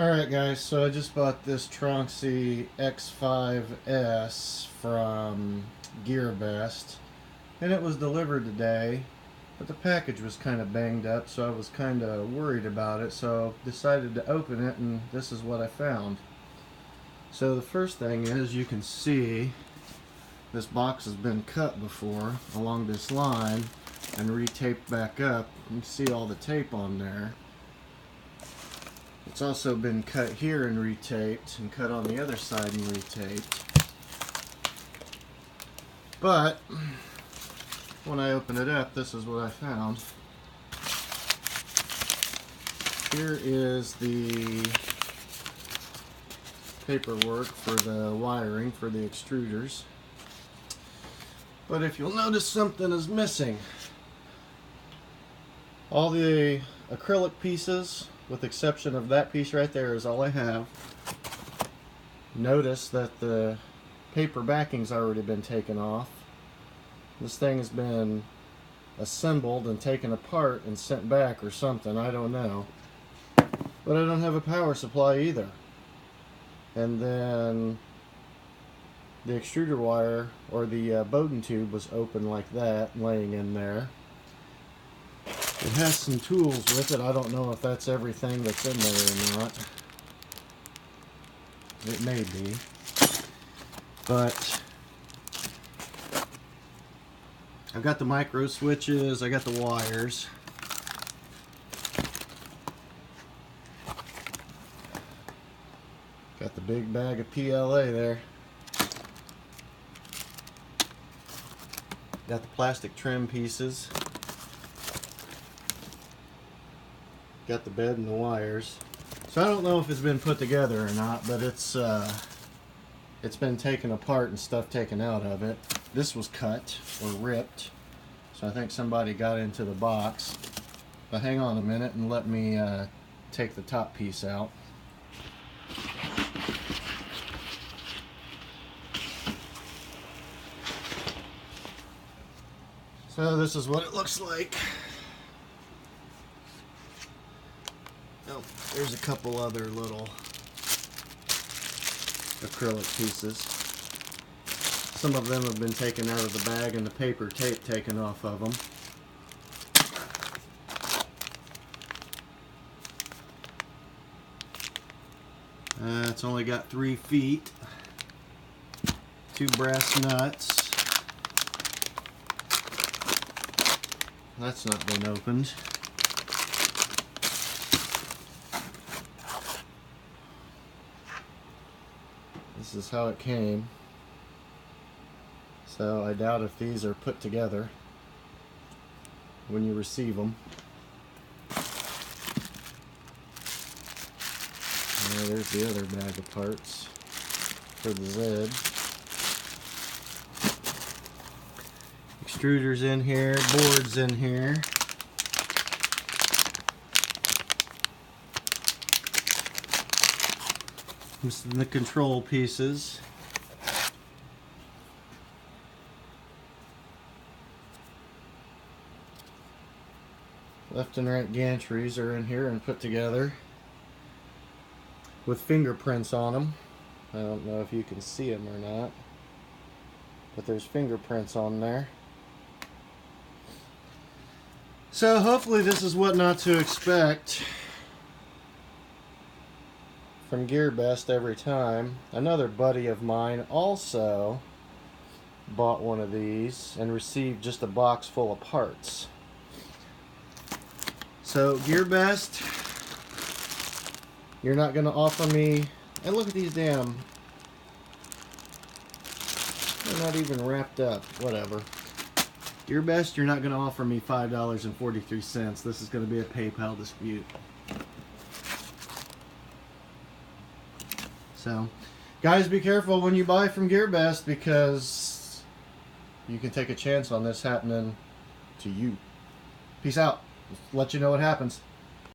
Alright guys, so I just bought this TronXY X5s from Gearbest, and it was delivered today, but the package was kind of banged up, so I was kind of worried about it, so decided to open it, and this is what I found. So the first thing is, you can see this box has been cut before along this line and retaped back up. You can see all the tape on there. It's also been cut here and retaped, and cut on the other side and retaped. But when I open it up, this is what I found. Here is the paperwork for the wiring for the extruders. But if you'll notice, something is missing. All the acrylic pieces, with the exception of that piece right there, is all I have. Notice that the paper backing's already been taken off. This thing has been assembled and taken apart and sent back or something, I don't know. But I don't have a power supply either. And then the extruder wire, or the Bowden tube, was open like that, laying in there. It has some tools with it. I don't know if that's everything that's in there or not. It may be. But I've got the micro switches, I got the wires. Got the big bag of PLA there. Got the plastic trim pieces. Got the bed and the wires. So I don't know if it's been put together or not, but it's been taken apart and stuff taken out of it. This was cut or ripped, so I think somebody got into the box. But hang on a minute and let me take the top piece out. So this is what it looks like. Oh, there's a couple other little acrylic pieces. Some of them have been taken out of the bag and the paper tape taken off of them. It's only got 3 feet, 2 brass nuts. That's not been opened. This is how it came. So I doubt if these are put together when you receive them. There's the other bag of parts for the Z. Extruders in here, boards in here. This is the control pieces. Left and right gantries are in here and put together with fingerprints on them. I don't know if you can see them or not, but there's fingerprints on there. So hopefully this is what not to expect from Gearbest every time. Another buddy of mine also bought one of these and received just a box full of parts. So Gearbest, you're not going to offer me, and look at these damn, they're not even wrapped up, whatever. Gearbest, you're not going to offer me $5.43. This is going to be a PayPal dispute. So, guys, be careful when you buy from Gearbest, because you can take a chance on this happening to you. Peace out. Let you know what happens.